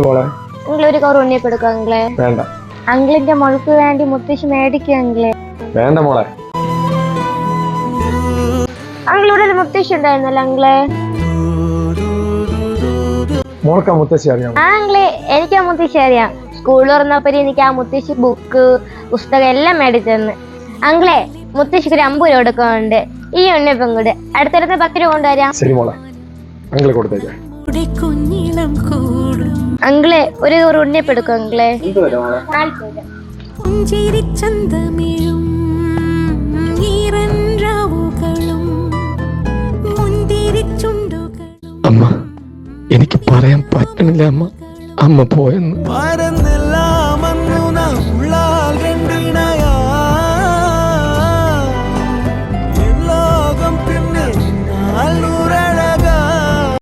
മോളെ? അങ്കിൾ ഒരു കവർ ഉണ്ണിയപ്പം എടുക്കും അങ്കിളെ. വേണ്ട. അങ്കിളിന്റെ മോൾക്ക് വേണ്ടി മുത്തശ്ശി മേടിക്കും അങ്കിളെ. വേണ്ട മോളെ. അങ്കിളിവിടെ ഒരു മുത്തശ്ശി ഉണ്ടായിരുന്നല്ലോ അങ്കിളെ. മോൾക്ക് ആ മുത്തശ്ശി അറിയാം? ആ അങ്കിളെ, എനിക്ക് ആ മുത്തശ്ശി അറിയാം. സ്കൂളിൽ തുറന്നപ്പോ എനിക്ക് ആ മുത്തശ്ശി ബുക്ക് പുസ്തകം എല്ലാം മേടിച്ചെന്ന്. അങ്കിളെ, മുത്തശ്ശിക്ക് ഒരു 50 രൂപ കൊടുക്കുന്നുണ്ട്. ഈ ഉണ്ണിയപ്പം കൂടെ അടുത്തടുത്ത് 10 രൂപ കൊണ്ടുവരാം. ശരി മോളെ, അങ്കിളെ കൊടുത്തേക്കാം. അങ്കിളെ ഒരു കവർ ഉണ്ണിയപ്പം എടുക്കും അങ്കിളെ. അമ്മ, എനിക്ക് പറയാൻ പറ്റണില്ല അമ്മ. അമ്മ പോയെന്ന്.